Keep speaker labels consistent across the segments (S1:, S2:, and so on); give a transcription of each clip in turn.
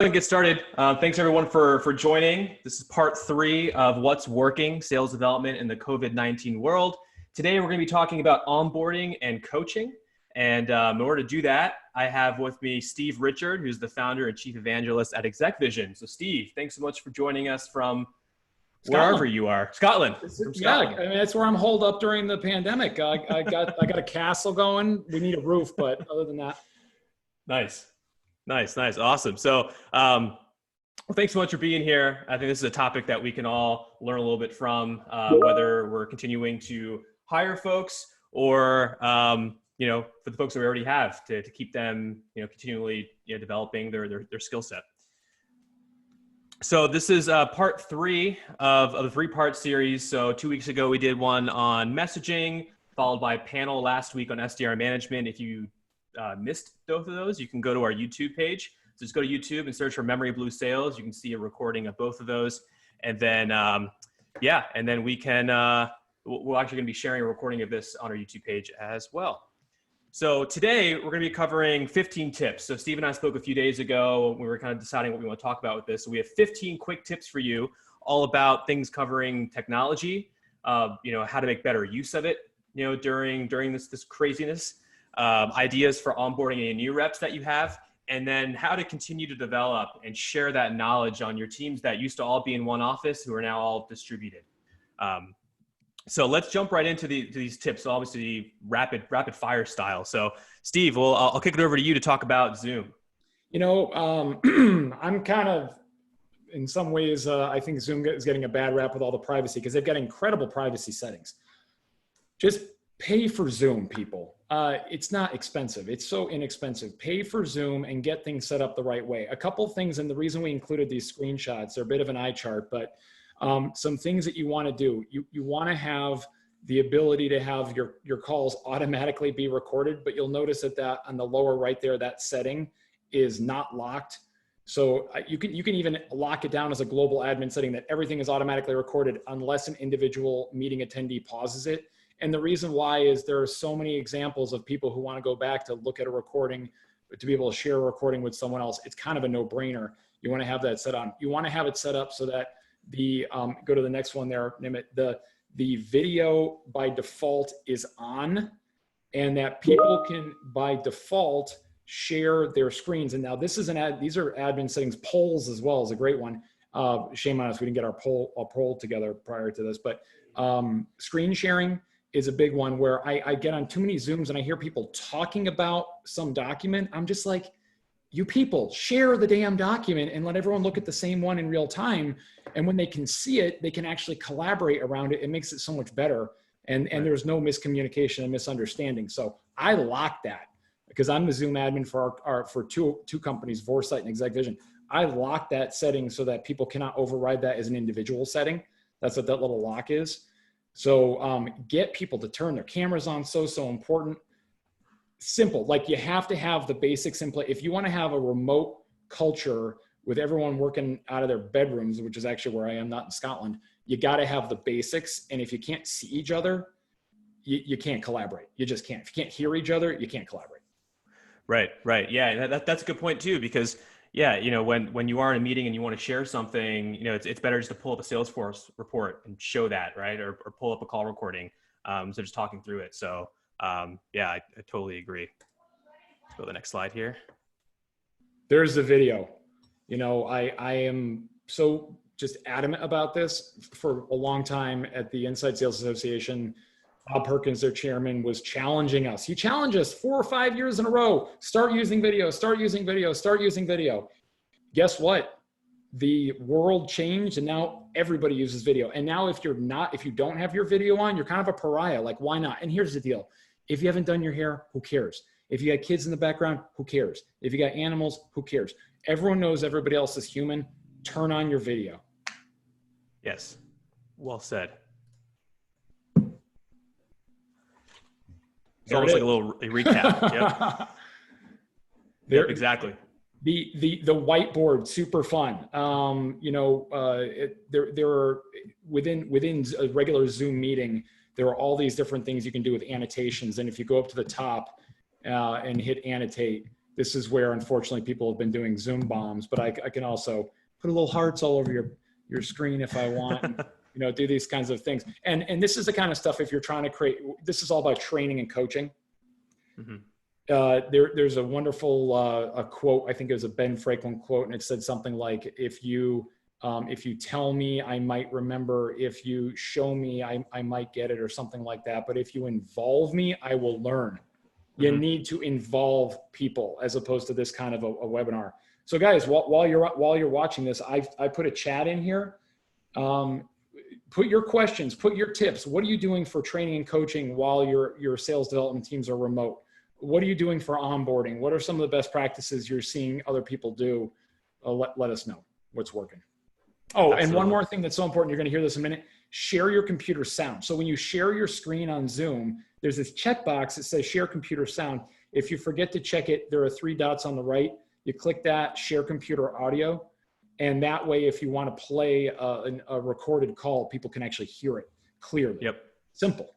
S1: And get started. Thanks everyone for joining. This is part 3 of what's working sales development in the COVID-19 world. Today we're going to be talking about onboarding and coaching. And in order to do that, I have with me Steve Richard, who's the founder and chief evangelist at ExecVision. So Steve, thanks so much for joining us from wherever you are. Scotland. From Scotland.
S2: Yeah, I mean, that's where I'm holed up during the pandemic. I got a castle going. We need a roof, but other than that.
S1: Nice. Awesome. So, well, thanks so much for being here. I think this is a topic that we can all learn a little bit from, whether we're continuing to hire folks or, for the folks that we already have to keep them, continually, developing their skill set. So this is part 3 of the 3-part series. So 2 weeks ago, we did one on messaging, followed by a panel last week on SDR management. If you missed both of those, you can go to our YouTube page. So just go to YouTube and search for MEMORYBLUE Sales. You can see a recording of both of those. And then, and then we can, we're actually going to be sharing a recording of this on our YouTube page as well. So today we're going to be covering 15 tips. So Steve and I spoke a few days ago. We were kind of deciding what we want to talk about with this. So we have 15 quick tips for you, all about things covering technology, how to make better use of it, during this craziness. Ideas for onboarding any new reps that you have, and then how to continue to develop and share that knowledge on your teams that used to all be in one office who are now all distributed. So let's jump right into these tips, obviously rapid fire style. So Steve, I'll kick it over to you to talk about Zoom.
S2: I'm kind of, in some ways, I think Zoom is getting a bad rap with all the privacy because they've got incredible privacy settings. Just pay for Zoom, people. It's not expensive. It's so inexpensive. Pay for Zoom and get things set up the right way. A couple things, and the reason we included these screenshots, they're a bit of an eye chart, but some things that you want to do. You want to have the ability to have your calls automatically be recorded, but you'll notice that on the lower right there, that setting is not locked. So you can even lock it down as a global admin setting that everything is automatically recorded unless an individual meeting attendee pauses it. And the reason why is there are so many examples of people who want to go back to look at a recording, to be able to share a recording with someone else. It's kind of a no-brainer. You want to have that set on. You want to have it set up so that go to the next one there, Nimit, the video by default is on, and that people can by default share their screens. And now this is these are admin settings. Polls as well is a great one. Shame on us, we didn't get our poll together prior to this, but screen sharing is a big one where I get on too many Zooms and I hear people talking about some document. I'm just like, you people, share the damn document and let everyone look at the same one in real time. And when they can see it, they can actually collaborate around it. It makes it so much better. And there's no miscommunication and misunderstanding. So I lock that because I'm the Zoom admin for two companies, Vorsight and ExecVision. I lock that setting so that people cannot override that as an individual setting. That's what that little lock is. So get people to turn their cameras on, so important. Simple, like you have to have the basics in place. If you want to have a remote culture with everyone working out of their bedrooms, which is actually where I am, not in Scotland, you got to have the basics. And if you can't see each other, you can't collaborate. You just can't. If you can't hear each other, you can't collaborate.
S1: Right. Yeah, that's a good point too, because when you are in a meeting and you want to share something, it's better just to pull up a Salesforce report and show that, right? Or pull up a call recording. So just talking through it. So I totally agree. Let's go to the next slide here.
S2: There's the video. I am so just adamant about this. For a long time at the Inside Sales Association, Bob Perkins, their chairman, was challenging us. He challenged us 4 or 5 years in a row. Start using video, start using video, start using video. Guess what? The world changed and now everybody uses video. And now if you don't have your video on, you're kind of a pariah. Like, why not? And here's the deal. If you haven't done your hair, who cares? If you got kids in the background, who cares? If you got animals, who cares? Everyone knows everybody else is human. Turn on your video.
S1: Yes. Well said. It's almost like a little recap. Yep. Yep, exactly.
S2: The whiteboard, super fun. There are within a regular Zoom meeting, there are all these different things you can do with annotations. And if you go up to the top and hit annotate, This is where, unfortunately, people have been doing Zoom bombs, but I can also put a little hearts all over your screen if I want, and, do these kinds of things. And this is the kind of stuff, if you're trying to create, this is all about training and coaching.
S1: Mm-hmm.
S2: There's a wonderful a quote, I think it was a Ben Franklin quote, and it said something like, if you tell me, I might remember; if you show me, I might get it, or something like that. But if you involve me, I will learn. Mm-hmm. You need to involve people as opposed to this kind of a webinar. So guys, while you're watching this, I put a chat in here. Put your questions, put your tips. What are you doing for training and coaching while your sales development teams are remote? What are you doing for onboarding? What are some of the best practices you're seeing other people do? Let us know what's working. Oh, Absolutely. And one more thing that's so important, you're going to hear this in a minute, share your computer sound. So when you share your screen on Zoom, there's this checkbox that says share computer sound. If you forget to check it, there are 3 dots on the right. You click that, share computer audio. And that way, if you want to play a recorded call, people can actually hear it clearly.
S1: Yep.
S2: Simple.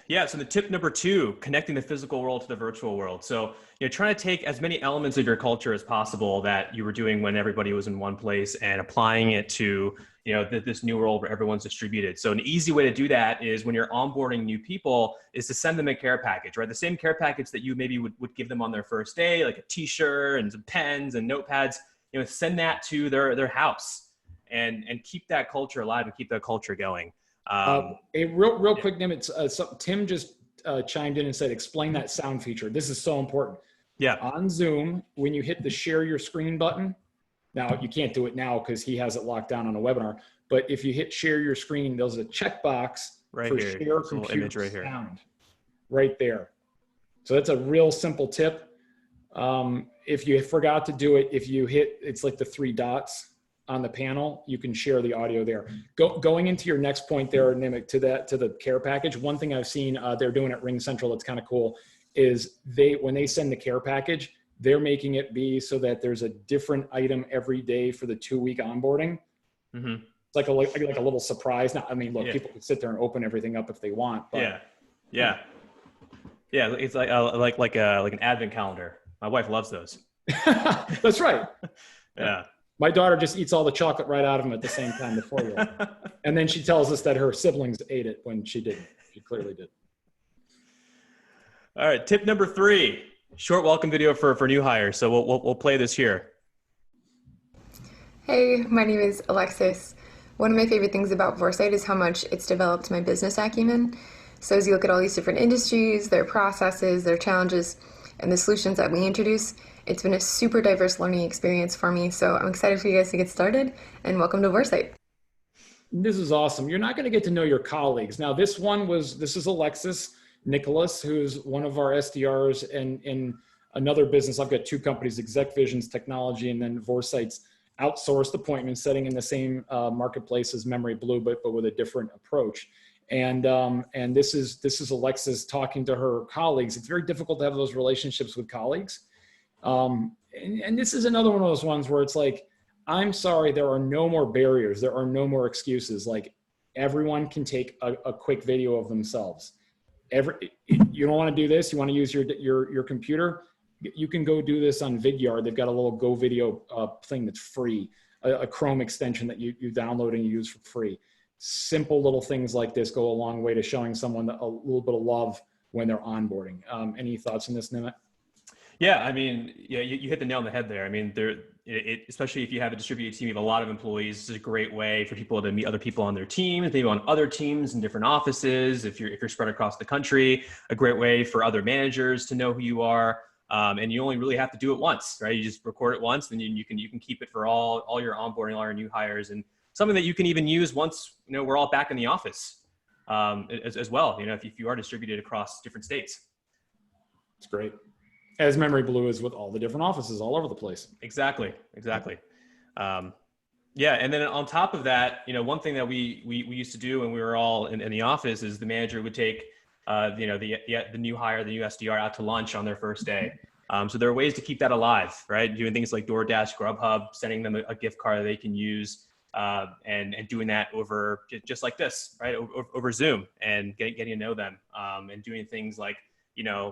S1: Yeah, so the tip number 2, connecting the physical world to the virtual world. So, trying to take as many elements of your culture as possible that you were doing when everybody was in one place and applying it to, this new world where everyone's distributed. So an easy way to do that is when you're onboarding new people is to send them a care package, right? The same care package that you maybe would give them on their first day, like a t-shirt and some pens and notepads, send that to their house and keep that culture alive and keep that culture going.
S2: Real quick, Nimit, Tim just chimed in and said, explain that sound feature. This is so important.
S1: Yeah.
S2: On Zoom, when you hit the share your screen button, now you can't do it now because he has it locked down on a webinar, but if you hit share your screen, there's a checkbox
S1: right
S2: for
S1: here.
S2: share computer right sound right there. So that's a real simple tip. If you forgot to do it, if you hit, it's like the 3 dots on the panel, you can share the audio there. Going into your next point there, Nimit, to the care package. One thing I've seen they're doing at Ring Central that's kind of cool is when they send the care package, they're making it be so that there's a different item every day for the 2-week onboarding. Mm-hmm. It's like a little surprise. Now, I mean, look, people can sit there and open everything up if they want. But,
S1: yeah. It's like an advent calendar. My wife loves those.
S2: That's right.
S1: Yeah.
S2: My daughter just eats all the chocolate right out of them at the same time, the 4-year-old. And then she tells us that her siblings ate it when she didn't. She clearly did.
S1: All right. Tip number 3, short welcome video for new hires. So we'll play this here.
S3: Hey, my name is Alexis. One of my favorite things about Foresight is how much it's developed my business acumen. So as you look at all these different industries, their processes, their challenges, and the solutions that we introduce, it's been a super diverse learning experience for me. So I'm excited for you guys to get started, and welcome to Foresight.
S2: This is awesome. You're not going to get to know your colleagues. Now, this is Alexis Nicholas, who's one of our SDRs in another business. I've got 2 companies, ExecVision's technology, and then Foresight's outsourced appointment setting in the same marketplace as MEMORYBLUE, but with a different approach. And this is Alexis talking to her colleagues. It's very difficult to have those relationships with colleagues. And this is another one of those ones where it's like, I'm sorry, there are no more barriers. There are no more excuses. Like, everyone can take a quick video of themselves. You don't want to do this. You want to use your computer. You can go do this on Vidyard. They've got a little Go Video thing that's free, a Chrome extension that you download and you use for free. Simple little things like this go a long way to showing someone a little bit of love when they're onboarding. Any thoughts on this, Nimit?
S1: Yeah, I mean, you hit the nail on the head there. I mean, especially if you have a distributed team, you have a lot of employees. This is a great way for people to meet other people on their teams, maybe on other teams in different offices. If you're spread across the country, a great way for other managers to know who you are. And you only really have to do it once, right? You just record it once, and you can keep it for all your onboarding, all your new hires, and something that you can even use once we're all back in the office as well. If you are distributed across different states.
S2: It's great. As MEMORYBLUE is with all the different offices all over the place.
S1: Exactly. Yeah. And then on top of that, one thing that we used to do when we were all in the office is the manager would take, the new hire, the new SDR out to lunch on their first day. So there are ways to keep that alive, right? Doing things like DoorDash, Grubhub, sending them a gift card that they can use and doing that over just like this, right? Over Zoom, and getting to know them, and doing things like,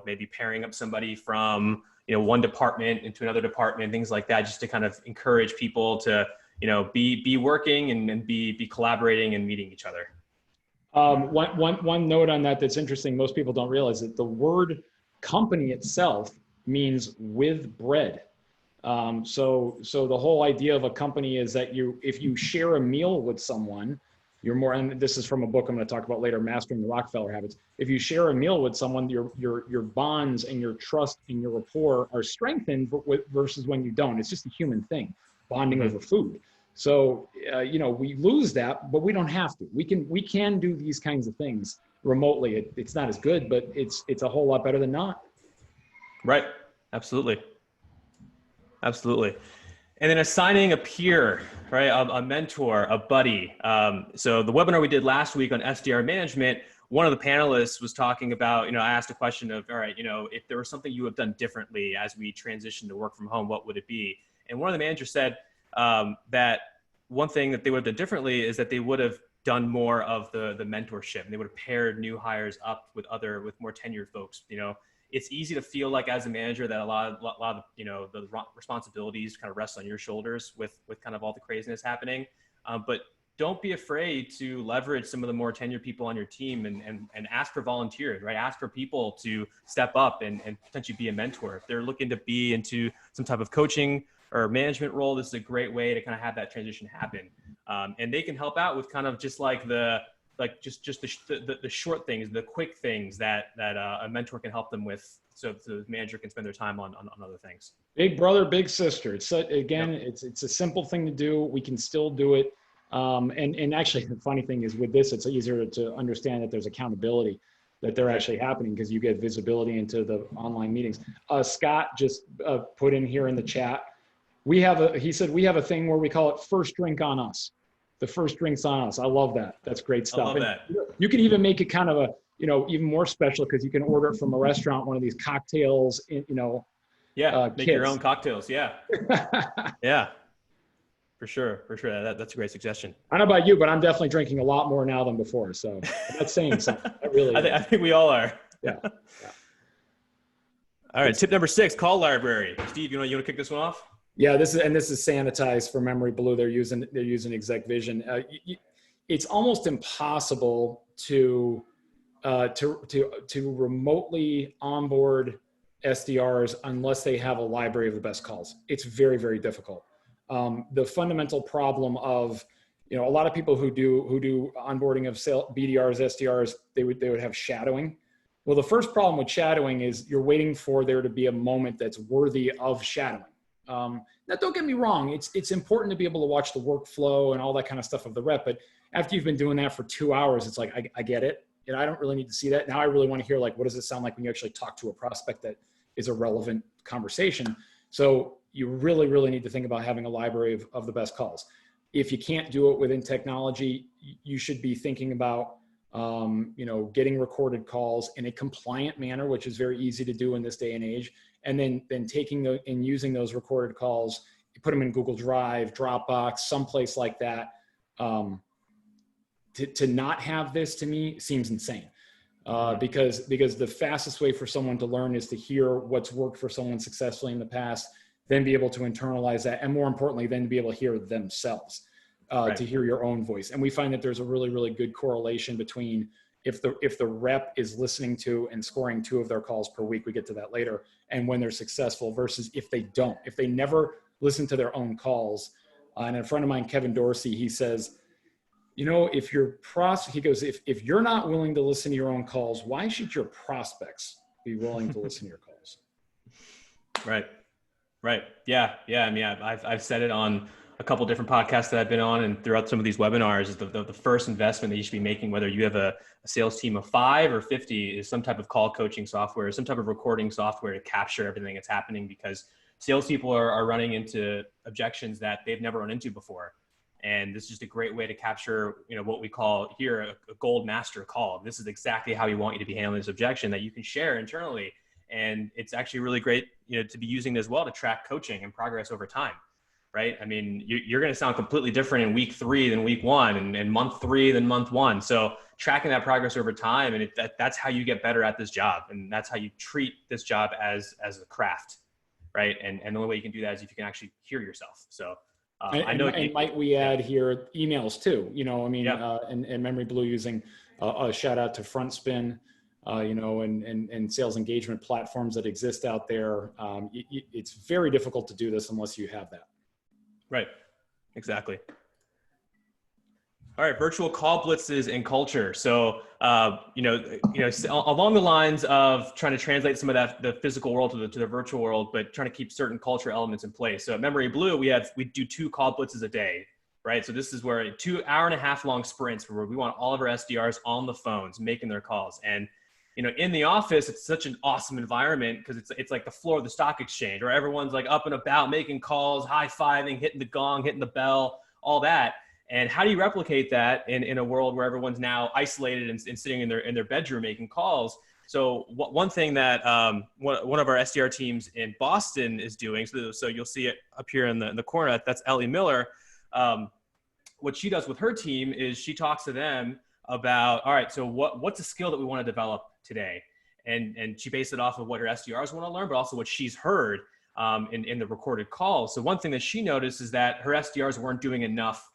S1: maybe pairing up somebody from, one department into another department, things like that, just to kind of encourage people to, be working and be collaborating and meeting each other.
S2: One note on that that's interesting. Most people don't realize that the word company itself means with bread. So the whole idea of a company is that if you share a meal with someone, you're more, and this is from a book I'm going to talk about later, Mastering the Rockefeller Habits. If you share a meal with someone, your bonds and your trust and your rapport are strengthened versus when you don't. It's just a human thing, bonding over food. So, we lose that, but we don't have to. We can do these kinds of things remotely. It's not as good, but it's a whole lot better than not.
S1: Right. Absolutely. Absolutely. And then assigning a peer, right? A mentor, a buddy. So the webinar we did last week on SDR management, one of the panelists was talking about, I asked a question of, all right, if there was something you have done differently as we transition to work from home, what would it be? And one of the managers said that one thing that they would have done differently is that they would have done more of the mentorship, and they would have paired new hires up with more tenured folks. It's easy to feel like as a manager that a lot of the responsibilities kind of rest on your shoulders with kind of all the craziness happening. But don't be afraid to leverage some of the more tenured people on your team and ask for volunteers, right? Ask for people to step up and potentially be a mentor. If they're looking to be into some type of coaching or management role, this is a great way to kind of have that transition happen. And they can help out with kind of just like the short things, the quick things that a mentor can help them with, so the manager can spend their time on other things. Big brother, big sister. It's a simple thing to do. We can still do it. And actually the funny thing is with this, it's easier to understand that there's accountability, that they're actually happening, because you get visibility into the online meetings. Scott just put in here in the chat, he said, we have a thing where we call it first drink on us. The first drink's on us. I love that. That's great stuff. I love that.
S2: You can even make it kind of even more special, because you can order it from a restaurant, one of these cocktails, make
S1: kits. Your own cocktails. Yeah. Yeah, for sure. That's a great suggestion.
S2: I don't know about you, but I'm definitely drinking a lot more now than before. So that's saying something. That really
S1: I think we all are.
S2: Yeah.
S1: All right. Tip number 6, call library. Steve, you want to kick this one off?
S2: Yeah, this is sanitized for MEMORYBLUE. They're using ExecVision. It's almost impossible to remotely onboard SDRs unless they have a library of the best calls. It's very, very difficult. The fundamental problem of, a lot of people who do onboarding of BDRs, SDRs, they would have shadowing. Well, the first problem with shadowing is you're waiting for there to be a moment that's worthy of shadowing. Now, don't get me wrong. It's important to be able to watch the workflow and all that kind of stuff of the rep. But after you've been doing that for 2 hours, it's like, I get it. I don't really need to see that. Now I really want to hear, what does it sound like when you actually talk to a prospect that is a relevant conversation? So you really, really need to think about having a library of the best calls. If you can't do it within technology, you should be thinking about, getting recorded calls in a compliant manner, which is very easy to do in this day and age. And then taking and using those recorded calls, you put them in Google Drive, Dropbox, someplace like that. To not have this, to me, seems insane. Because the fastest way for someone to learn is to hear what's worked for someone successfully in the past, then be able to internalize that, and more importantly, then to be able to hear themselves, to hear your own voice. And we find that there's a really, really good correlation between if the rep is listening to and scoring 2 of their calls per week, we get to that later, and when they're successful versus if they don't, if they never listen to their own calls. And a friend of mine, Kevin Dorsey, he says, if if you're not willing to listen to your own calls, why should your prospects be willing to listen to your calls?
S1: Right. Yeah. I mean, I've said it on a couple different podcasts that I've been on, and throughout some of these webinars, is the first investment that you should be making, whether you have a sales team of 5 or 50, is some type of call coaching software, some type of recording software to capture everything that's happening, because salespeople are running into objections that they've never run into before. And this is just a great way to capture, what we call here a gold master call. This is exactly how we want you to be handling this objection that you can share internally. And it's actually really great, to be using it as well to track coaching and progress over time. right? I mean, you're going to sound completely different in week 3 than week 1, and month 3 than month 1. So tracking that progress over time, and that's how you get better at this job. And that's how you treat this job as a craft, right? And the only way you can do that is if you can actually hear yourself. So I know.
S2: And might we add here emails too? You know, I mean,
S1: Yeah.
S2: and MEMORYBLUE using a shout out to FrontSpin, you know, and sales engagement platforms that exist out there. It's very difficult to do this unless you have that.
S1: Right. Exactly. All right. Virtual call blitzes and culture. So, along the lines of trying to translate some of that, the physical world to the virtual world, but trying to keep certain culture elements in place. So at MEMORYBLUE, we do 2 call blitzes a day, right? So this is where 2 hour-and-a-half long sprints where we want all of our SDRs on the phones, making their calls. And, you know, in the office, it's such an awesome environment because it's like the floor of the stock exchange where everyone's like up and about, making calls, high-fiving, hitting the gong, hitting the bell, all that. And how do you replicate that in a world where everyone's now isolated and sitting in their bedroom making calls? So one thing that one of our SDR teams in Boston is doing, so you'll see it up here in the corner, that's Ellie Miller. What she does with her team is she talks to them about, all right, so what's a skill that we want to develop today? And she based it off of what her SDRs want to learn, but also what she's heard in the recorded calls. So one thing that she noticed is that her SDRs weren't doing enough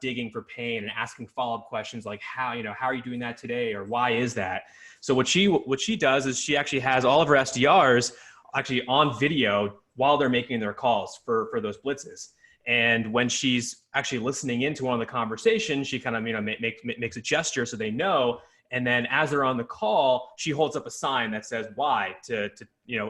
S1: digging for pain and asking follow-up questions like how are you doing that today, or why is that? So what she does is she actually has all of her SDRs actually on video while they're making their calls for those blitzes. And when she's actually listening into one of the conversations, she kind of makes a gesture so they know. And then as they're on the call, she holds up a sign that says why to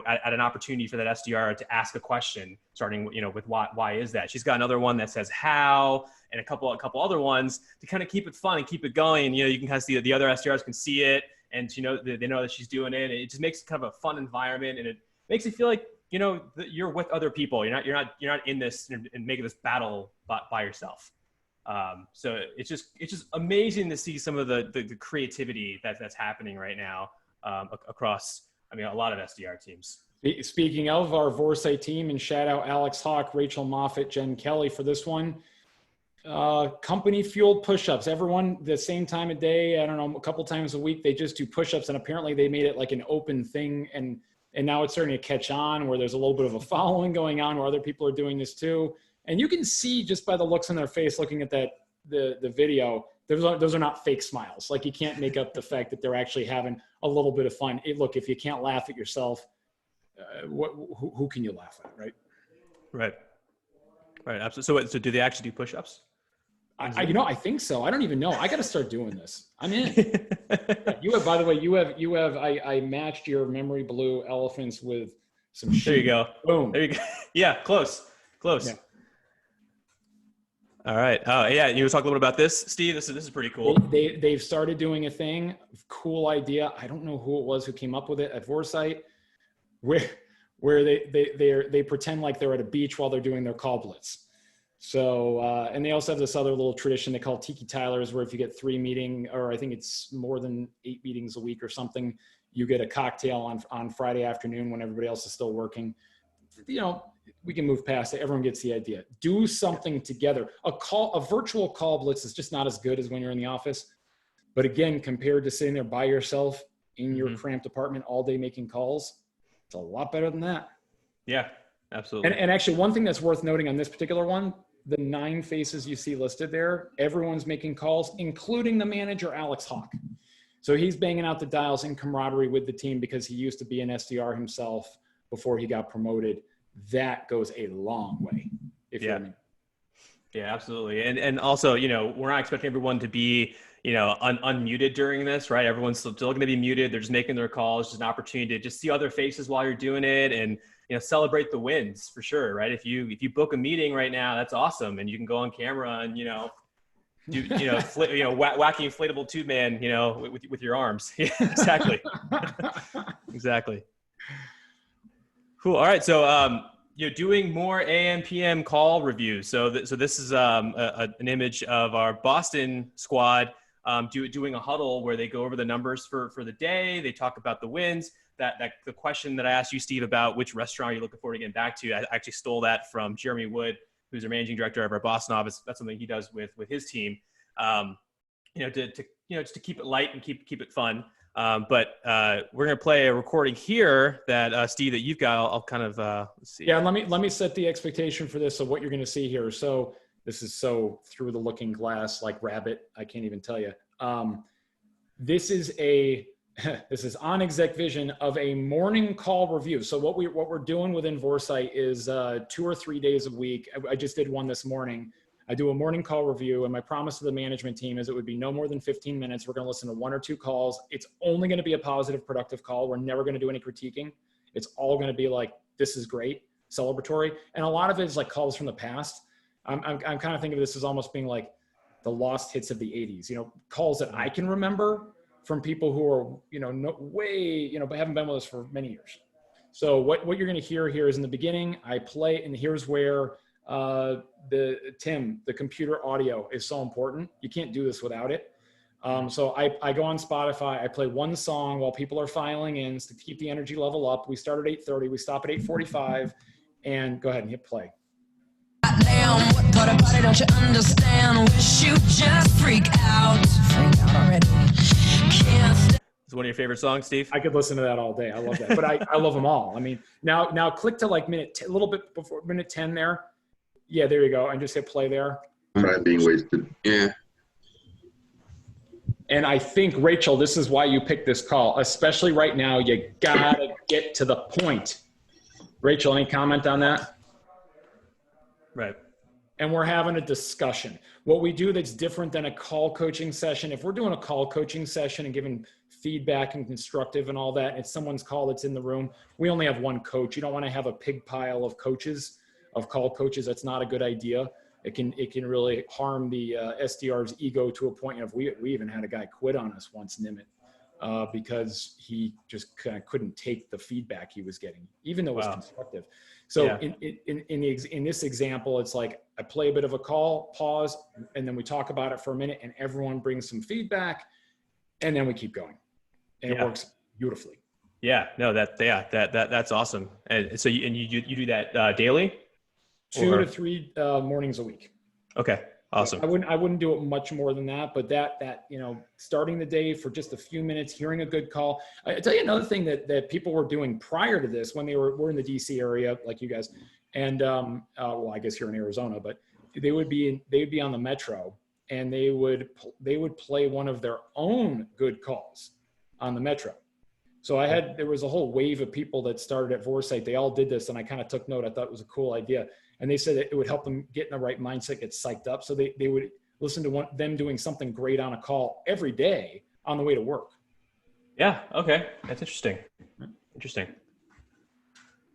S1: at an opportunity for that SDR to ask a question, starting with why is that? She's got another one that says how, and a couple other ones to kind of keep it fun and keep it going. And, you can kind of see that the other SDRs can see it, and they know that she's doing it. It just makes kind of a fun environment, and it makes you feel like that you're with other people. You're not in this and making this battle by yourself. So it's just amazing to see some of the creativity that's happening right now across, a lot of SDR teams.
S2: Speaking of our Vorsight team, and shout out Alex Hawk, Rachel Moffitt, Jen Kelly for this one. Company fueled push-ups. Everyone the same time of day, I don't know, a couple times a week, they just do push-ups, and apparently they made it like an open thing, and now it's starting to catch on where there's a little bit of a following going on where other people are doing this too. And you can see just by the looks on their face, looking at the video, those are not fake smiles. Like, you can't make up the fact that they're actually having a little bit of fun. Look, if you can't laugh at yourself, who can you laugh at, right?
S1: Right. Absolutely. So do they actually do push-ups?
S2: I think so. I don't even know. I got to start doing this. I'm in. By the way, I matched your MEMORYBLUE elephants with some sheep.
S1: There you go.
S2: Boom.
S1: There you go. Yeah. Close. Yeah. All right. Oh yeah. You want to talk a little bit about this, Steve? This is pretty cool.
S2: They've started doing a thing. Cool idea. I don't know who it was who came up with it at Vorsight, where they pretend like they're at a beach while they're doing their call blitz. So, and they also have this other little tradition they call Tiki Tylers, where if you get 3 meetings, or I think it's more than 8 meetings a week or something, you get a cocktail on Friday afternoon when everybody else is still working. We can move past it. Everyone gets the idea. Do something together. A virtual call blitz is just not as good as when you're in the office. But again, compared to sitting there by yourself in your cramped apartment all day making calls, it's a lot better than that.
S1: Yeah, absolutely.
S2: And actually, one thing that's worth noting on this particular one, the 9 faces you see listed there, everyone's making calls, including the manager, Alex Hawk. So he's banging out the dials in camaraderie with the team because he used to be an SDR himself before he got promoted. That goes a long way.
S1: Yeah, absolutely. And also, we're not expecting everyone to be, unmuted during this, right? Everyone's still going to be muted. They're just making their calls. Just an opportunity to just see other faces while you're doing it, and celebrate the wins for sure, right? If you book a meeting right now, that's awesome, and you can go on camera and do wacky inflatable tube man, with your arms. Yeah, exactly. Exactly. Cool. All right. So you're doing more AM PM call reviews. So this is an image of our Boston squad doing a huddle where they go over the numbers for the day. They talk about the wins. That the question that I asked you, Steve, about which restaurant you're looking forward to getting back to, I actually stole that from Jeremy Wood who's our managing director of our Boss Novice. That's something he does with his team. Just to keep it light and keep it fun. But we're going to play a recording here that Steve, that you've got. I'll kind of let's see.
S2: Yeah, let me set the expectation for this of what you're going to see here. So this is so through the looking glass, like rabbit. I can't even tell you. This is on ExecVision of a morning call review. So what we're doing within Vorsight is 2 or 3 days a week. I just did one this morning. I do a morning call review, and my promise to the management team is it would be no more than 15 minutes. We're going to listen to 1 or 2 calls. It's only going to be a positive, productive call. We're never going to do any critiquing. It's all going to be like, this is great, celebratory. And a lot of it is like calls from the past. I'm kind of thinking of this as almost being like the lost hits of the 80s, calls that I can remember from people who are, but haven't been with us for many years. So what you're going to hear here is in the beginning, I play, and here's where the computer audio is so important. You can't do this without it. So I go on Spotify, I play one song while people are filing in to keep the energy level up. We start at 8:30, we stop at 8:45, and go ahead and hit play.
S4: Damn, what part about it don't you understand? Wish you just freak out already.
S1: Is one of your favorite songs, Steve?
S2: I could listen to that all day. I love that, but I love them all. I mean, now click to like a little bit before minute 10 there. Yeah, there you go. And just hit play there.
S5: Time being wasted. Yeah.
S2: And I think, Rachel, this is why you picked this call, especially right now. You gotta get to the point. Rachel, any comment on that?
S1: Right.
S2: And we're having a discussion. What we do that's different than a call coaching session, if we're doing a call coaching session and giving feedback and constructive and all that, it's someone's call that's in the room. We only have one coach. You don't want to have a pig pile of coaches. Of call coaches. That's not a good idea. It can really harm the SDR's ego to a point of we even had a guy quit on us once, Nimit, because he just kind of couldn't take the feedback he was getting, even though it was constructive. So yeah. in this example, it's like I play a bit of a call, pause, and then we talk about it for a minute, and everyone brings some feedback, and then we keep going, and it works beautifully.
S1: Yeah, no, that's awesome. And so you do that daily?
S2: 2 to 3 mornings a week.
S1: Okay. Awesome.
S2: I wouldn't do it much more than that, but that starting the day for just a few minutes, hearing a good call. I tell you another thing that people were doing prior to this when they were in the DC area, like you guys, and well, I guess you're in Arizona, but they would be on the Metro, and they would play one of their own good calls on the Metro. So there was a whole wave of people that started at Vorsight. They all did this, and I kind of took note. I thought it was a cool idea. And they said that it would help them get in the right mindset, get psyched up. So they would listen to them doing something great on a call every day on the way to work.
S1: Yeah. Okay. That's interesting. Interesting.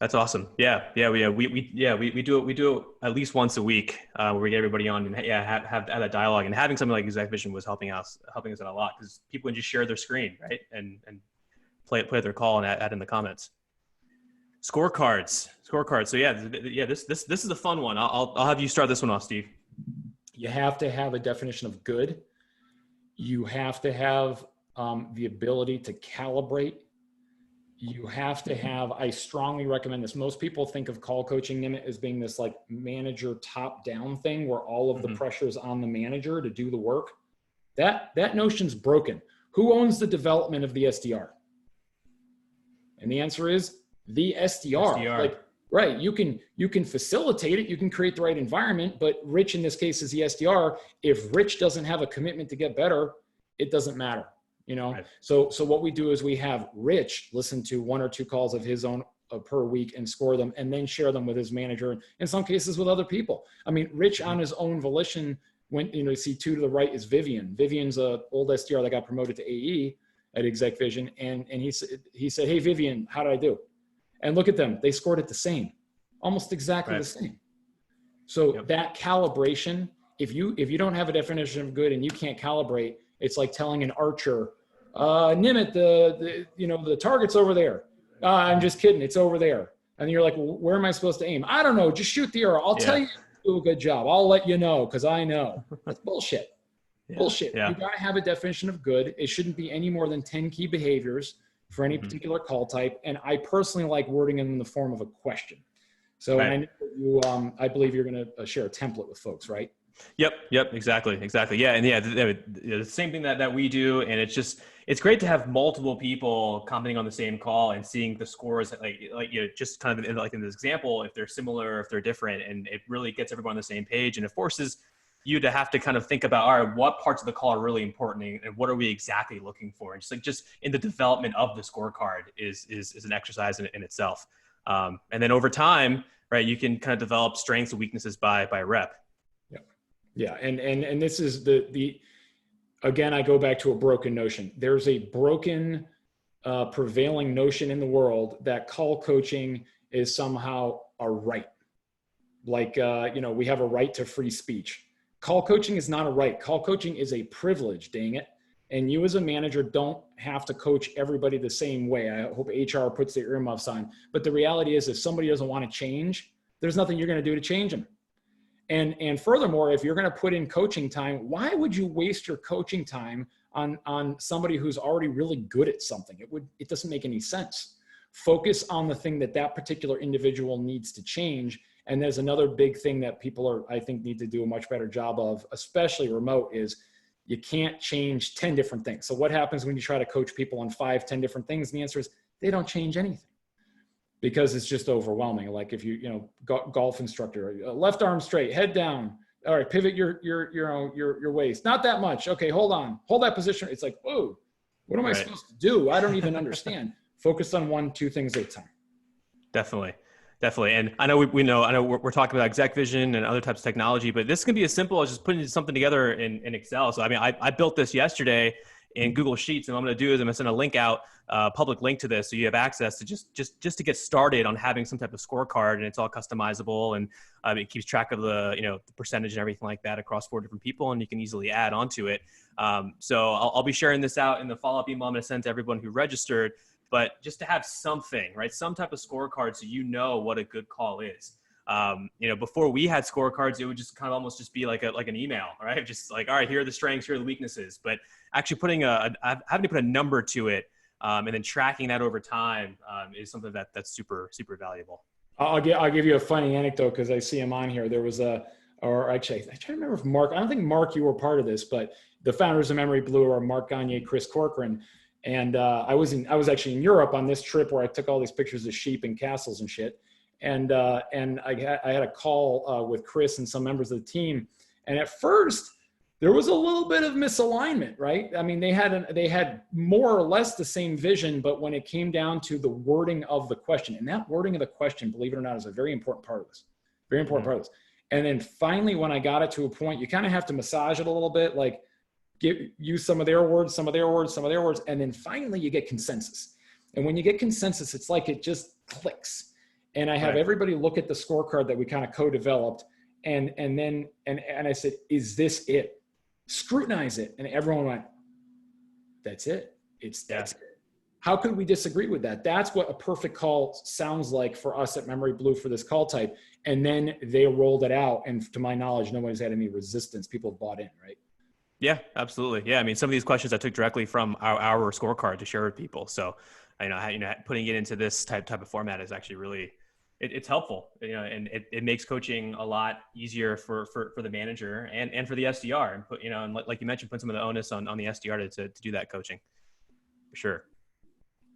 S1: That's awesome. Yeah. We do it at least once a week where we get everybody on and have that dialogue, and having something like ExecVision was helping us out a lot, because people can just share their screen, right? And play their call and add in the comments. Scorecards. So this is a fun one. I'll have you start this one off, Steve.
S2: You have to have a definition of good. You have to have the ability to calibrate. You have to have, I strongly recommend this. Most people think of call coaching, Nimit, as being this like manager top down thing where all of the pressure is on the manager to do the work. That notion's broken. Who owns the development of the SDR? And the answer is the SDR. Like, right. You can facilitate it. You can create the right environment, but Rich in this case is the SDR. If Rich doesn't have a commitment to get better, it doesn't matter, Right. So what we do is we have Rich listen to 1 or 2 calls of his own per week and score them, and then share them with his manager, and in some cases with other people. I mean, Rich on his own volition went, you see 2 to the right is Vivian. Vivian's a old SDR that got promoted to AE at ExecVision. And he said, hey, Vivian, how did I do? And look at them. They scored it the same, almost exactly the same. So that calibration, if you don't have a definition of good and you can't calibrate, it's like telling an archer, Nimit, the target's over there. I'm just kidding. It's over there. And you're like, well, where am I supposed to aim? I don't know. Just shoot the arrow. I'll tell you to do a good job. I'll let you know because I know. That's bullshit. Bullshit. You got to have a definition of good. It shouldn't be any more than 10 key behaviors for any particular call type. And I personally like wording them in the form of a question. So
S1: Right.
S2: and I know you, I believe you're going to share a template with folks, right?
S1: Yep, exactly. Yeah, and the same thing that we do, and it's great to have multiple people commenting on the same call and seeing the scores, just kind of like in this example, if they're similar, if they're different, and it really gets everyone on the same page, and it forces you to have to kind of think about, all right, what parts of the call are really important, and what are we exactly looking for, and just in the development of the scorecard is an exercise in itself, and then over time, right, you can kind of develop strengths and weaknesses by rep.
S2: Yeah, and this is the again, I go back to a broken notion. There's a broken prevailing notion in the world that call coaching is somehow a right. Like, we have a right to free speech. Call coaching is not a right. Call coaching is a privilege, dang it. And you as a manager don't have to coach everybody the same way. I hope HR puts their earmuffs on. But the reality is, if somebody doesn't want to change, there's nothing you're going to do to change them. And furthermore, if you're going to put in coaching time, why would you waste your coaching time on somebody who's already really good at something? It doesn't make any sense. Focus on the thing that particular individual needs to change. And there's another big thing that people I think need to do a much better job of, especially remote, is you can't change 10 different things. So what happens when you try to coach people on 5, 10 different things? And the answer is they don't change anything, because it's just overwhelming. Like if golf instructor, left arm straight, head down. All right, pivot your waist. Not that much. Okay, hold on. Hold that position. It's like, whoa, what am I supposed to do? I don't even understand. Focus on 1, 2 things at a time.
S1: Definitely. And I know we're talking about ExecVision and other types of technology, but this can be as simple as just putting something together in Excel. So, I mean, I built this yesterday in Google Sheets, and what I'm going to do is I'm going to send a link out, public link to this, so you have access to just to get started on having some type of scorecard, and it's all customizable, and it keeps track of the percentage and everything like that across 4 different people, and you can easily add onto it. So I'll be sharing this out in the follow-up email I'm going to send to everyone who registered. But just to have something, right? Some type of scorecard, so you know what a good call is. Before we had scorecards, it would just kind of almost just be like an email, right? Just like, all right, here are the strengths, here are the weaknesses. But actually having to put a number to it, and then tracking that over time is something that's super, super valuable.
S2: I'll give you a funny anecdote, because I see him on here. There was I try to remember if Mark, I don't think Mark, you were part of this, but the founders of MEMORYBLUE are Mark Gagne, Chris Corcoran. And I was actually in Europe on this trip where I took all these pictures of sheep and castles and shit. And I had a call with Chris and some members of the team. And at first there was a little bit of misalignment, right? I mean, they had more or less the same vision, but when it came down to the wording of the question, and that wording of the question, believe it or not, is a very important part of this. Very important part of this. And then finally, when I got it to a point, you kind of have to massage it a little bit, like, use some of their words, some of their words, some of their words. And then finally you get consensus. And when you get consensus, it's like it just clicks. And I have everybody look at the scorecard that we kind of co-developed. And I said, is this it? Scrutinize it. And everyone went, that's it. That's it. How could we disagree with that? That's what a perfect call sounds like for us at MEMORYBLUE for this call type. And then they rolled it out. And to my knowledge, nobody's had any resistance. People have bought in, right?
S1: Yeah, absolutely. Yeah, I mean, some of these questions I took directly from our scorecard to share with people. So, putting it into this type of format is actually really, it's helpful. And it makes coaching a lot easier for the manager and for the SDR. And put, and like you mentioned, put some of the onus on the SDR to do that coaching, for sure.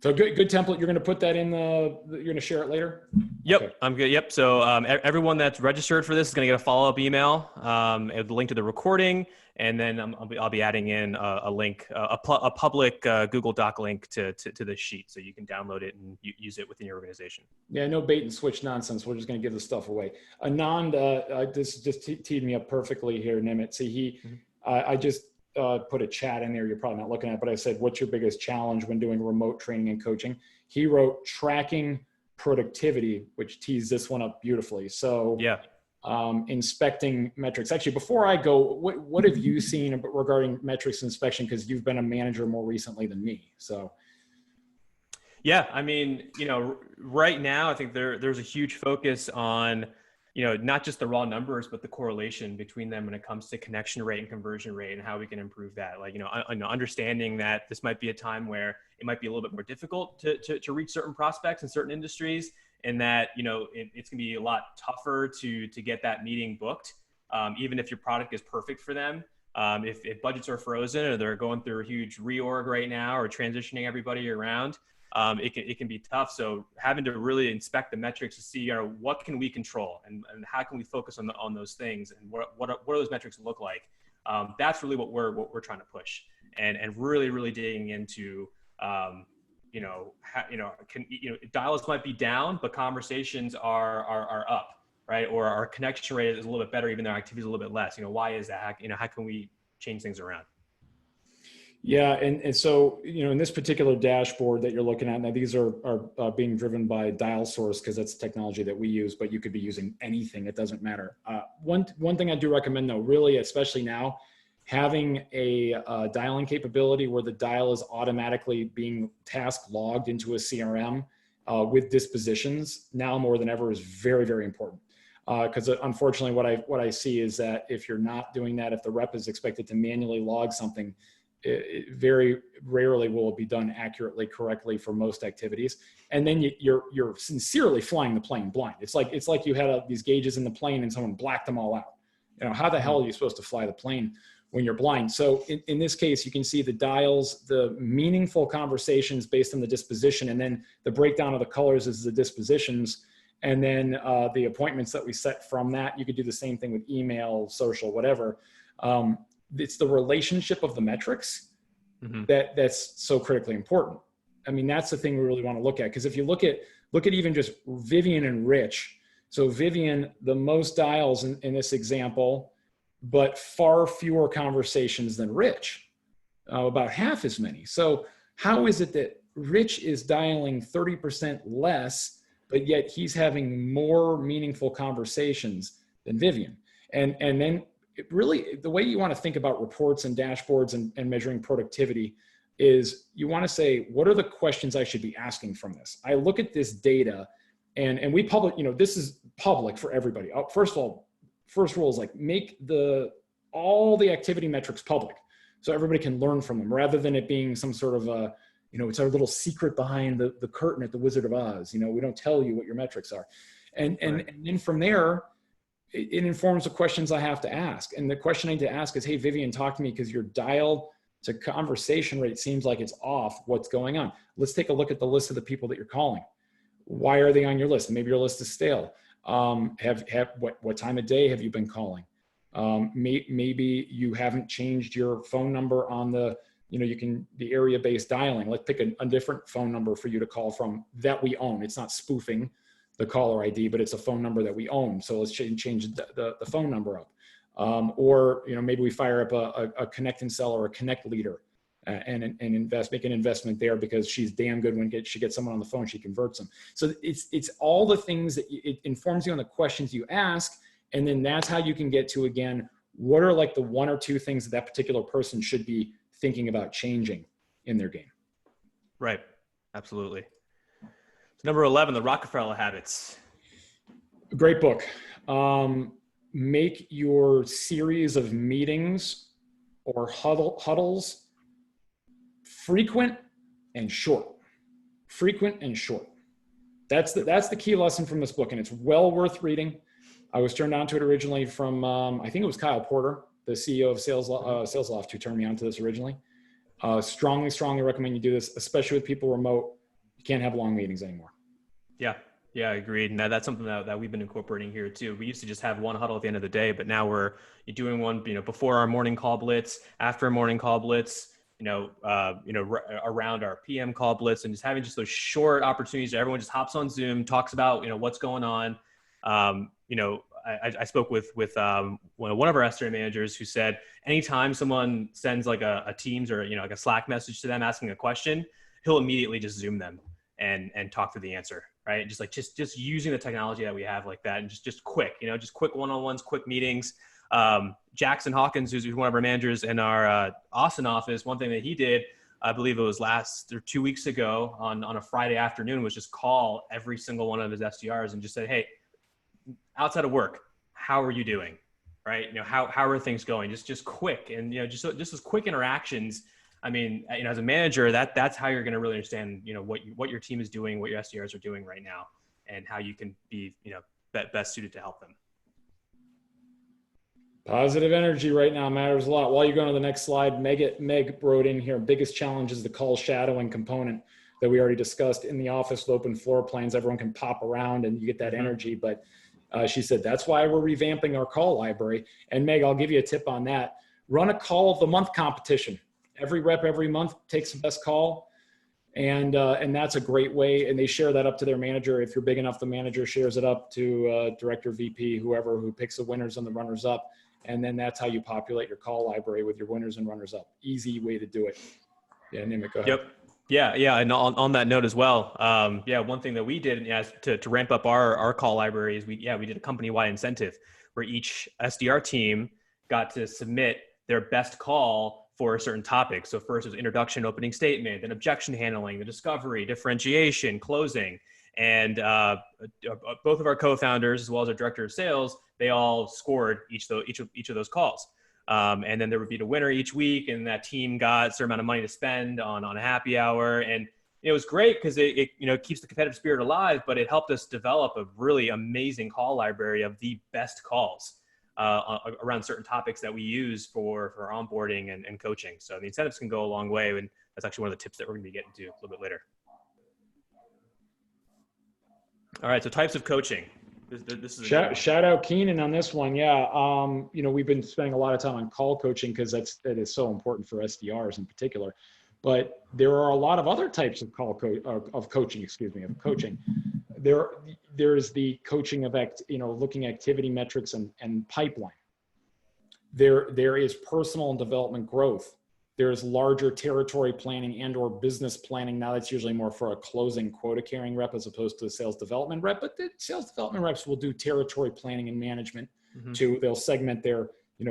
S2: So good template. You're going to put that in you're going to share it later?
S1: Yep,
S2: Okay.
S1: I'm good. Yep. So everyone that's registered for this is going to get a follow-up email, the link to the recording, and then I'll be adding in a link, a public Google Doc link to this sheet, so you can download it and use it within your organization. Yeah,
S2: no bait and switch nonsense. We're just going to give this stuff away. Anand, this just teed me up perfectly here, Nimit. See, I just put a chat in there. You're probably not looking at, but I said, what's your biggest challenge when doing remote training and coaching? He wrote tracking productivity, which tees this one up beautifully. So yeah, inspecting metrics. Actually, before I go, what have you seen regarding metrics inspection? Because you've been a manager more recently than me. So
S1: yeah, I mean, right now I think there's a huge focus on not just the raw numbers, but the correlation between them when it comes to connection rate and conversion rate and how we can improve that. Like, understanding that this might be a time where it might be a little bit more difficult to reach certain prospects in certain industries. in that, it's gonna be a lot tougher to get that meeting booked. Even if your product is perfect for them. If budgets are frozen or they're going through a huge reorg right now or transitioning everybody around, it can be tough. So having to really inspect the metrics to see what can we control and how can we focus on those things and what do those metrics look like. That's really what we're trying to push and really digging into. Dials might be down, but conversations are up. Right? Or our connection rate is a little bit better, even though our activity is a little bit less. Why is that? How can we change things around?
S2: Yeah, and so, in this particular dashboard that you're looking at, now these are being driven by Dial Source because that's technology that we use, but you could be using anything. It doesn't matter. One thing I do recommend though, really, especially now, having a dialing capability where the dial is automatically being task logged into a CRM with dispositions now more than ever is very, very important. Because unfortunately, what I see is that if you're not doing that, if the rep is expected to manually log something, it very rarely will it be done accurately, correctly for most activities. And then you're sincerely flying the plane blind. It's like you had these gauges in the plane and someone blacked them all out. How the hell are you supposed to fly the plane when you're blind? So in this case, you can see the dials, the meaningful conversations based on the disposition, and then the breakdown of the colors is the dispositions. And then the appointments that we set from that. You could do the same thing with email, social, whatever. It's the relationship of the metrics that's so critically important. I mean, that's the thing we really want to look at. Because if you look at even just Vivian and Rich. So Vivian, the most dials in this example, but far fewer conversations than Rich, about half as many. So how is it that Rich is dialing 30% less, but yet he's having more meaningful conversations than Vivian? And then it really, the way you want to think about reports and dashboards and measuring productivity is you want to say, what are the questions I should be asking from this? I look at this data and we public, this is public for everybody. First of all, first rule is make all the activity metrics public so everybody can learn from them rather than it being some sort of it's our little secret behind the curtain at the Wizard of Oz. We don't tell you what your metrics are. And then from there, it informs the questions I have to ask. And the question I need to ask is, hey, Vivian, talk to me because your dial to conversation rate seems like it's off. What's going on? Let's take a look at the list of the people that you're calling. Why are they on your list? Maybe your list is stale. What time of day have you been calling? Maybe you haven't changed your phone number on the area-based dialing. Let's pick a different phone number for you to call from that we own. It's not spoofing the caller ID, but it's a phone number that we own. So let's change the phone number up. Or maybe we fire up a connect and sell or a connect leader and make an investment there because she's damn good when she gets someone on the phone, she converts them. So it's all the things that it informs you on the questions you ask. And then that's how you can get to, again, what are the one or two things that particular person should be thinking about changing in their game.
S1: Right. Absolutely. So number 11, the Rockefeller habits.
S2: Great book. Make your series of meetings or huddles frequent and short. Frequent and short. That's the key lesson from this book, and it's well worth reading. I was turned on to it originally from, I think it was Kyle Porter, the CEO of SalesLoft, who turned me on to this originally. Strongly recommend you do this, especially with people remote. You can't have long meetings anymore.
S1: Yeah, agreed. And that's something that we've been incorporating here too. We used to just have one huddle at the end of the day, but now we're doing one, before our morning call blitz, after a morning call blitz, around our PM call blitz, and just having just those short opportunities where everyone just hops on Zoom, talks about, what's going on. I spoke with one of our SDR managers who said anytime someone sends a Teams or a Slack message to them asking a question, he'll immediately just Zoom them and talk through the answer, right? Just using the technology that we have like that, and just quick, just quick one-on-ones, quick meetings. Jackson Hawkins, who's one of our managers in our Austin office, one thing that he did, I believe it was 2 weeks ago on a Friday afternoon, was just call every single one of his SDRs and just say, hey, outside of work, how are you doing? Right? How are things going? Just quick, and just those quick interactions. I mean, as a manager, that's how you're going to really understand, what your team is doing, what your SDRs are doing right now. and how you can be, best suited to help them.
S2: Positive energy right now matters a lot. While you're going to the next slide, Meg wrote in here, biggest challenge is the call shadowing component that we already discussed. In the office with open floor plans, everyone can pop around and you get that energy. But she said, that's why we're revamping our call library. And Meg, I'll give you a tip on that. Run a call of the month competition. Every rep every month takes the best call. And that's a great way. And they share that up to their manager. If you're big enough, the manager shares it up to director, VP, whoever, who picks the winners and the runners up. And then that's how you populate your call library with your winners and runners up. Easy way to do it. Yeah, Nimit, go ahead.
S1: Yep. Yeah. And on that note as well, one thing that we did to ramp up our call library is we did a company-wide incentive where each SDR team got to submit their best call for a certain topic. So first it was introduction, opening statement, then objection handling, the discovery, differentiation, closing. And both of our co-founders, as well as our director of sales, they all scored each of those calls. And then there would be the winner each week, and that team got a certain amount of money to spend on a happy hour. And it was great because it keeps the competitive spirit alive, but it helped us develop a really amazing call library of the best calls around certain topics that we use for onboarding and coaching. So the incentives can go a long way, and that's actually one of the tips that we're going to be getting to a little bit later. All right, so types of coaching. This is
S2: shout out Keenan on this one. Yeah, we've been spending a lot of time on call coaching because that is so important for SDRs in particular. But there are a lot of other types of coaching. There is the coaching of looking activity metrics and pipeline. There is personal and development growth. There's larger territory planning and or business planning. Now that's usually more for a closing quota carrying rep as opposed to a sales development rep, but the sales development reps will do territory planning and management too. They'll segment their,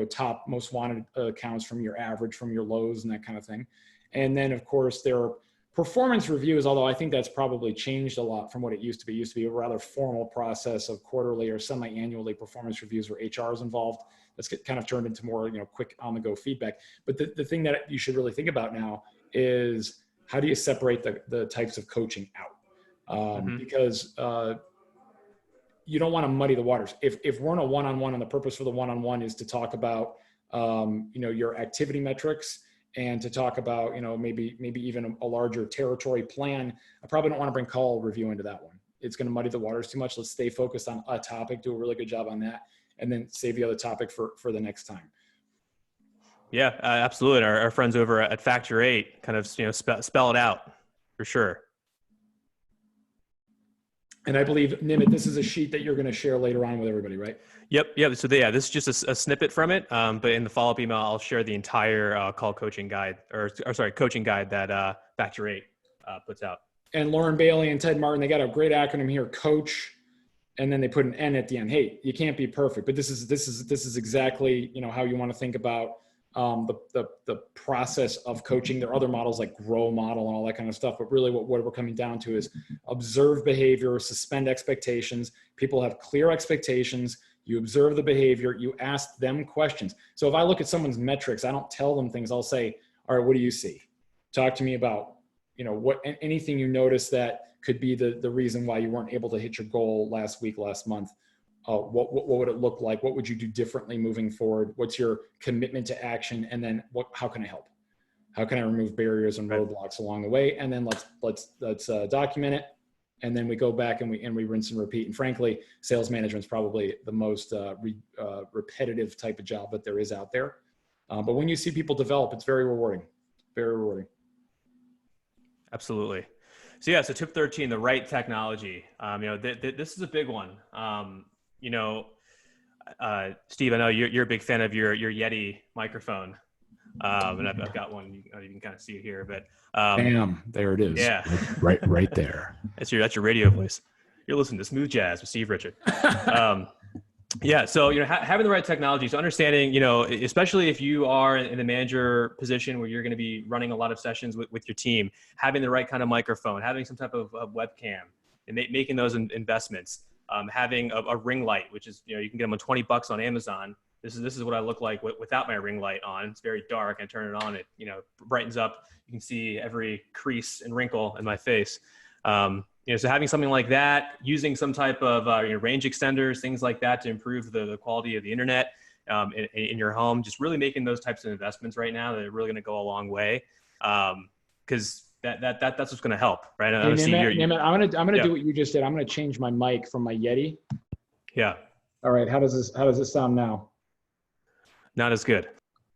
S2: top most wanted accounts from your average, from your lows and that kind of thing. And then of course there are performance reviews, although I think that's probably changed a lot from what it used to be. It used to be a rather formal process of quarterly or semi-annually performance reviews where HR is involved. That's kind of turned into more, quick on-the-go feedback. But the thing that you should really think about now is how do you separate the types of coaching out? Because you don't want to muddy the waters. If we're in a one-on-one and the purpose for the one-on-one is to talk about, your activity metrics and to talk about, maybe even a larger territory plan, I probably don't want to bring call review into that one. It's going to muddy the waters too much. Let's stay focused on a topic, do a really good job on that, and then save the other topic for the next time.
S1: Yeah, absolutely. Our friends over at Factor 8 kind of spell it out for sure.
S2: And I believe, Nimit, this is a sheet that you're going to share later on with everybody, right?
S1: Yep. So this is just a snippet from it. But in the follow-up email, I'll share the entire call coaching guide, coaching guide that Factor 8 puts out.
S2: And Lauren Bailey and Ted Martin, they got a great acronym here, coach. And then they put an N at the end. Hey, you can't be perfect, but this is exactly, how you want to think about the process of coaching. There are other models like Grow model and all that kind of stuff, but really what we're coming down to is observe behavior, suspend expectations. People have clear expectations. You observe the behavior, you ask them questions. So if I look at someone's metrics, I don't tell them things. I'll say, all right, what do you see? Talk to me about, anything you notice that could be the reason why you weren't able to hit your goal last week, last month. What would it look like? What would you do differently moving forward? What's your commitment to action? And then how can I help? How can I remove barriers and roadblocks along the way? And then let's document it. And then we go back and we rinse and repeat. And frankly, sales management is probably the most repetitive type of job that there is out there. But when you see people develop, it's very rewarding, very rewarding.
S1: Absolutely. So tip 13, the right technology. This is a big one. Steve, I know you're a big fan of your Yeti microphone. And I've got one, you can kind of see it here, but
S6: bam, there it is.
S1: Yeah.
S6: Right there.
S1: That's your radio voice. You're listening to Smooth Jazz with Steve Richard. So, having the right technology, so understanding, especially if you are in the manager position where you're going to be running a lot of sessions with your team, having the right kind of microphone, having some type of webcam, and making those investments, having a ring light, which is, you can get them on $20 on Amazon. This is what I look like without my ring light on. It's very dark. I turn it on, it brightens up. You can see every crease and wrinkle in my face. So having something like that, using some type of range extenders, things like that to improve the quality of the internet in your home, just really making those types of investments right now that are really going to go a long way. Because that's what's going to help, right?
S2: Hey, Nimit, I'm gonna
S1: Yeah.
S2: do what you just did. I'm gonna change my mic from my Yeti.
S1: Yeah.
S2: All right, how does this sound now?
S1: Not as good.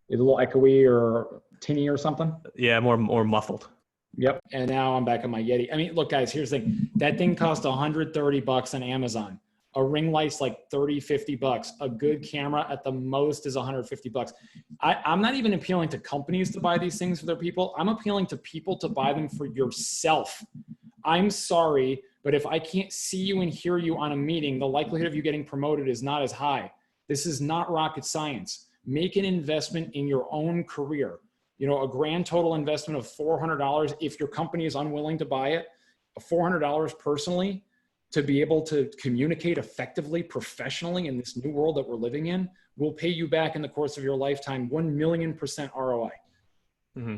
S2: Is it a little echoey or tinny or something?
S1: Yeah, more muffled.
S2: Yep. And now I'm back on my Yeti. I mean, look, guys, here's the thing. That thing cost $130 on Amazon. A ring light's like $30-50. A good camera at the most is $150. I'm not even appealing to companies to buy these things for their people. I'm appealing to people to buy them for yourself. I'm sorry, but if I can't see you and hear you on a meeting, the likelihood of you getting promoted is not as high. This is not rocket science. Make an investment in your own career. A grand total investment of $400, if your company is unwilling to buy it, $400 personally to be able to communicate effectively, professionally in this new world that we're living in, will pay you back in the course of your lifetime 1,000,000% ROI.
S1: Mm-hmm.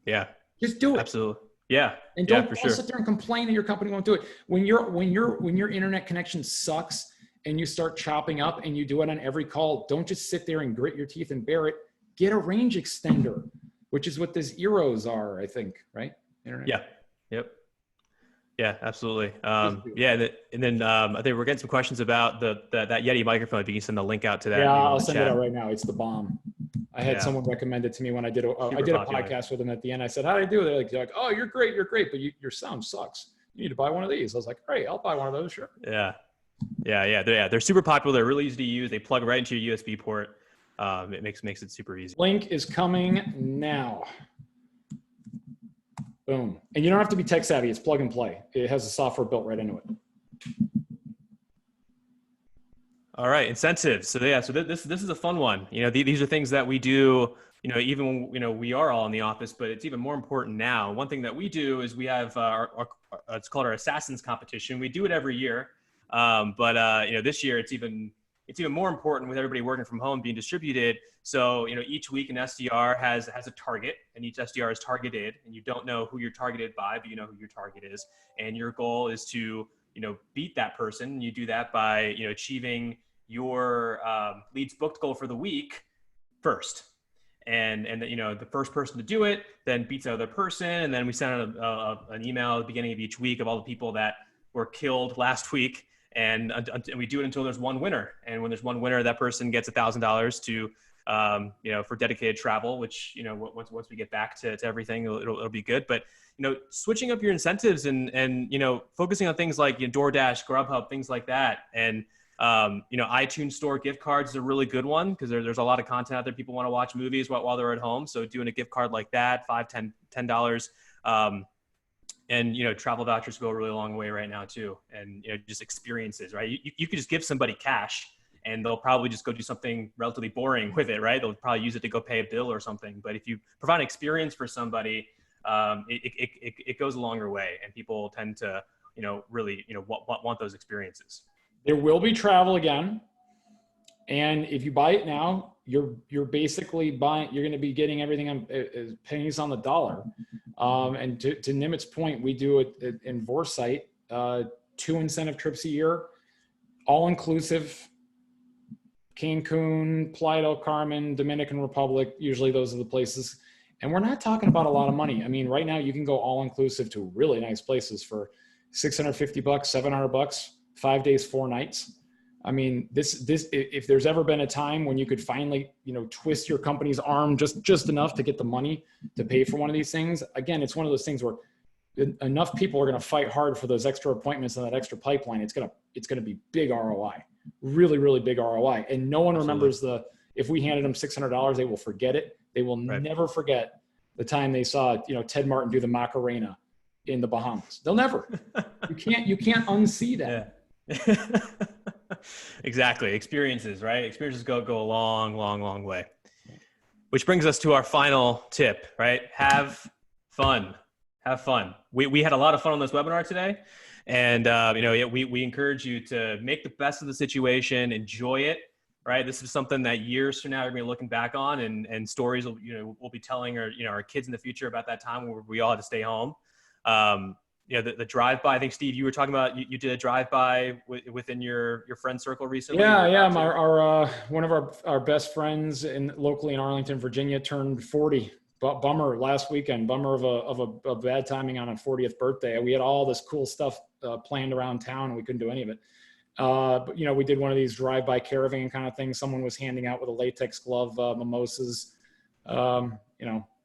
S1: Yeah.
S2: Just do it.
S1: Absolutely. Yeah.
S2: And don't sit there and complain that your company won't do it. When your internet connection sucks and you start chopping up and you do it on every call, don't just sit there and grit your teeth and bear it. Get a range extender, which is what these Eros are, I think, right? Internet.
S1: Yeah. Yep. Yeah, absolutely. Yeah. And then I think we're getting some questions about that Yeti microphone. If you can send the link out to that.
S2: Yeah, I'll send it out right now. It's the bomb. I had someone recommend it to me when I did a podcast with them at the end. I said, how do I do it? They're like, oh, you're great, but your sound sucks. You need to buy one of these. I was like, great, I'll buy one of those, sure.
S1: Yeah. They're super popular. They're really easy to use. They plug right into your USB port. It makes it super easy.
S2: Link is coming now. Boom. And you don't have to be tech savvy. It's plug and play. It has the software built right into it.
S1: All right. Incentives. So this is a fun one. These are things that we do, even when, we are all in the office, but it's even more important now. One thing that we do is we have it's called our Assassins competition. We do it every year. But this year it's even more important with everybody working from home, being distributed. So, each week an SDR has a target, and each SDR is targeted, and you don't know who you're targeted by, but you know who your target is. And your goal is to, beat that person. You do that by, achieving your leads booked goal for the week first. And the first person to do it then beats the other person. And then we send out an email at the beginning of each week of all the people that were killed last week. And we do it until there's one winner. And when there's one winner, that person gets $1,000 to, for dedicated travel, which, once we get back to everything, it'll be good. But, switching up your incentives and focusing on things like DoorDash, Grubhub, things like that. And, iTunes Store gift cards is a really good one because there's a lot of content out there. People want to watch movies while they're at home. So doing a gift card like that, $5, $10, and, travel vouchers go a really long way right now too. And, just experiences, right? You could just give somebody cash and they'll probably just go do something relatively boring with it, right? They'll probably use it to go pay a bill or something. But if you provide an experience for somebody, it goes a longer way, and people tend to, really, want those experiences.
S2: There will be travel again. And if you buy it now, you're basically buying, you're going to be getting everything on pennies on the dollar. And to Nimit's point, we do it in Vorsight, 2 incentive trips a year, all inclusive, Cancun, Playa del Carmen, Dominican Republic. Usually those are the places. And we're not talking about a lot of money. I mean, right now you can go all inclusive to really nice places for $650, $700, 5 days, 4 nights. I mean, this, if there's ever been a time when you could finally, twist your company's arm just enough to get the money to pay for one of these things. Again, it's one of those things where enough people are going to fight hard for those extra appointments and that extra pipeline. It's going to be big ROI, really, really big ROI. And no one remembers if we handed them $600, they will forget it. They will never forget the time they saw, Ted Martin do the Macarena in the Bahamas. They'll never, you can't unsee that.
S1: Yeah. Exactly. Experiences, right? Experiences go a long, long, long way. Which brings us to our final tip, right? Have fun. Have fun. We had a lot of fun on this webinar today. And, we encourage you to make the best of the situation, enjoy it, right? This is something that years from now, we're going to be looking back on, and stories we'll be telling our kids in the future about that time where we all had to stay home. the drive-by. I think Steve, you were talking about, you did a drive-by within your friend circle recently.
S2: Yeah. Our one of our best friends locally in Arlington, Virginia, turned 40. Bummer last weekend. Bummer of a bad timing on a 40th birthday. We had all this cool stuff planned around town, and we couldn't do any of it. But we did one of these drive-by caravan kind of things. Someone was handing out with a latex glove mimosas.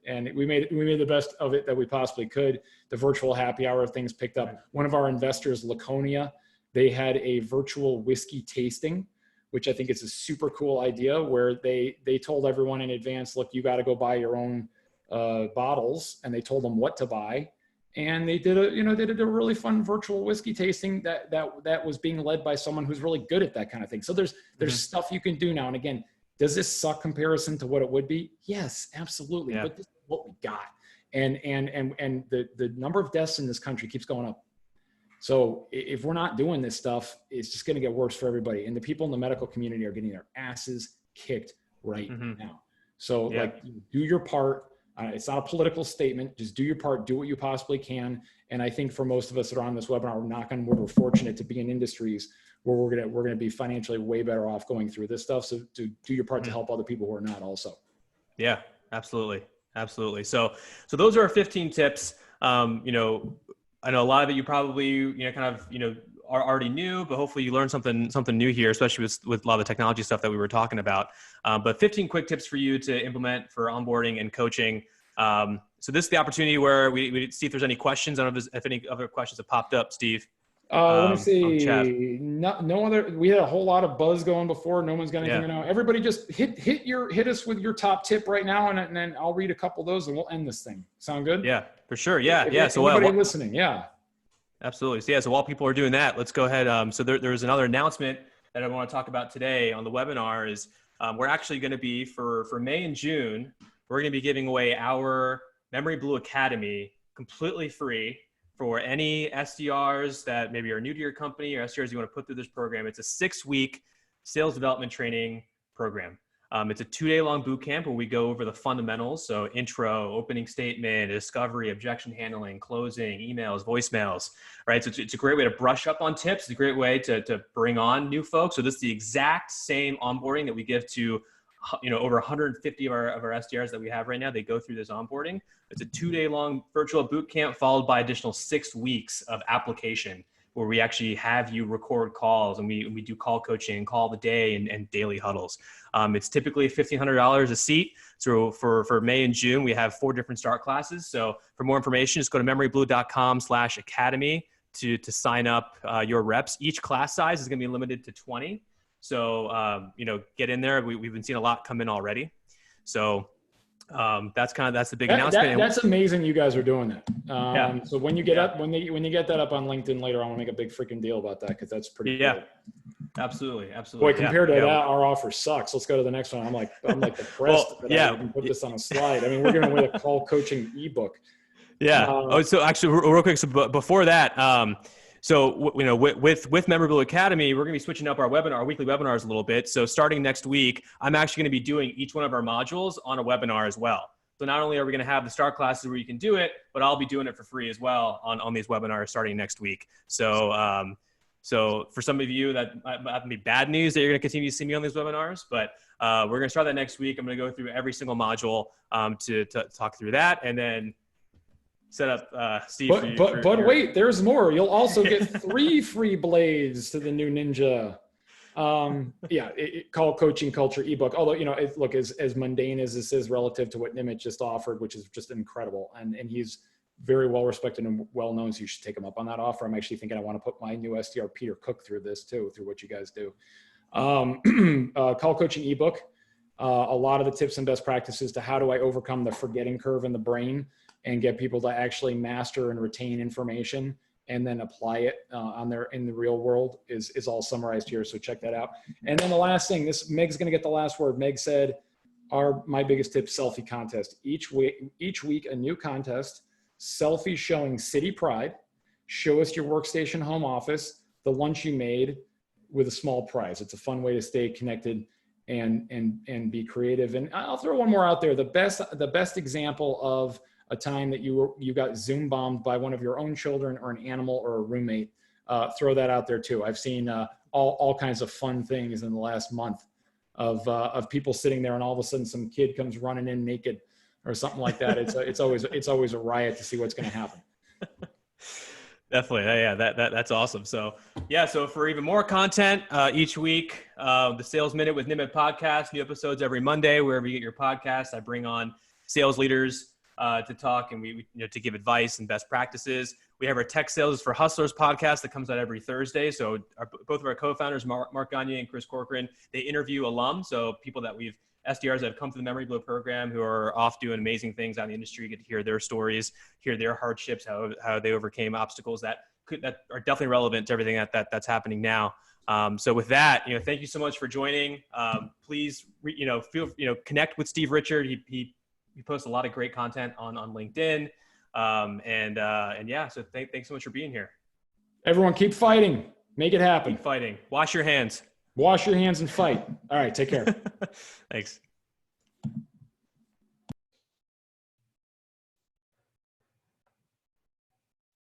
S2: And we made the best of it that we possibly could. The virtual happy hour things picked up. One of our investors, Laconia, they had a virtual whiskey tasting, which I think is a super cool idea, where they told everyone in advance, look, you got to go buy your own bottles, and they told them what to buy. And they did a really fun virtual whiskey tasting that was being led by someone who's really good at that kind of thing. So there's stuff you can do now. And again, does this suck comparison to what it would be? Yes, absolutely. Yeah. But this is what we got. And the number of deaths in this country keeps going up. So if we're not doing this stuff, it's just going to get worse for everybody. And the people in the medical community are getting their asses kicked right now. So do your part. It's not a political statement. Just do your part. Do what you possibly can. And I think for most of us that are on this webinar, we're fortunate to be in industries where we're gonna be financially way better off going through this stuff. So to do your part to help other people who are not also.
S1: Yeah, absolutely. So those are our 15 tips. I know a lot of it you probably are already knew, but hopefully you learned something new here, especially with a lot of the technology stuff that we were talking about. But 15 quick tips for you to implement for onboarding and coaching. So this is the opportunity where we see if there's any questions. I don't know if any other questions have popped up, Steve.
S2: Let me see. No other. We had a whole lot of buzz going before. No one's got anything now. Everybody just hit us with your top tip right now, and then I'll read a couple of those and we'll end this thing. Sound good?
S1: Yeah, for sure. Yeah.
S2: So anybody listening, yeah.
S1: Absolutely. So so while people are doing that, let's go ahead. So there's another announcement that I want to talk about today on the webinar is we're actually going to be for May and June, we're going to be giving away our MEMORYBLUE Academy completely free for any SDRs that maybe are new to your company or SDRs you want to put through this program. It's a 6-week sales development training program. It's a 2-day long boot camp where we go over the fundamentals. So intro, opening statement, discovery, objection handling, closing, emails, voicemails, right? So it's a great way to brush up on tips. It's a great way to bring on new folks. So this is the exact same onboarding that we give to, over 150 of our SDRs that we have right now. They go through this onboarding. It's a 2-day long virtual boot camp followed by additional 6 weeks of application, where we actually have you record calls and we do call coaching, call the day and daily huddles. It's typically $1,500 a seat. So for May and June, we have 4 different start classes. So for more information, just go to memoryblue.com/academy to sign up your reps. Each class size is gonna be limited to 20. So, get in there. We've been seeing a lot come in already. So that's the big announcement.
S2: That's amazing. You guys are doing that. So when you get up, when you get that up on LinkedIn later, I want to make a big freaking deal about that, because that's pretty cool.
S1: Absolutely.
S2: Boy, compared to that, our offer sucks. Let's go to the next one. I'm like depressed that I can put this on a slide. I mean, we're going to win a call coaching ebook.
S1: So actually, real quick. So before that, so with MEMORYBLUE Academy, we're going to be switching up our weekly webinars a little bit. So starting next week, I'm actually going to be doing each one of our modules on a webinar as well. So not only are we going to have the start classes where you can do it, but I'll be doing it for free as well on these webinars starting next week. So so for some of you that might be bad news that you're going to continue to see me on these webinars, but we're going to start that next week. I'm going to go through every single module to talk through that, and then set up Steve.
S2: But wait, there's more. You'll also get 3 free blades to the new Ninja. Call coaching culture ebook. Although, look, as mundane as this is relative to what Nimit just offered, which is just incredible. And he's very well respected and well known. So you should take him up on that offer. I'm actually thinking I want to put my new SDR Peter Cook through this too, through what you guys do. Call coaching ebook. A lot of the tips and best practices to how do I overcome the forgetting curve in the brain and get people to actually master and retain information and then apply it in the real world is all summarized here. So check that out. And then the last thing, Meg's going to get the last word. Meg said, my biggest tip, selfie contest. Each week, a new contest, selfie showing city pride. Show us your workstation, home office, the lunch you made with a small prize. It's a fun way to stay connected and be creative. And I'll throw one more out there. The best example of a time that you got Zoom bombed by one of your own children or an animal or a roommate, throw that out there too. I've seen all kinds of fun things in the last month of people sitting there and all of a sudden some kid comes running in naked or something like that. It's always a riot to see what's going to happen.
S1: Definitely. Yeah, that's awesome. So yeah, so for even more content each week, the Sales Minute with Nimit podcast, new episodes every Monday, wherever you get your podcasts. I bring on sales leaders to talk and we to give advice and best practices. We have our Tech Sales for Hustlers podcast that comes out every Thursday. So both of our co-founders, Mark Gagne and Chris Corcoran, they interview alums. So people that SDRs that have come through the MEMORYBLUE program who are off doing amazing things out in the industry, get to hear their stories, hear their hardships, how they overcame obstacles that are definitely relevant to everything that's happening now. So with that, thank you so much for joining. Please, connect with Steve Richard. He posts a lot of great content on LinkedIn. And yeah, so thanks so much for being here.
S2: Everyone keep fighting. Make it happen.
S1: Keep fighting. Wash your hands.
S2: Wash your hands and fight. All right. Take care.
S1: Thanks.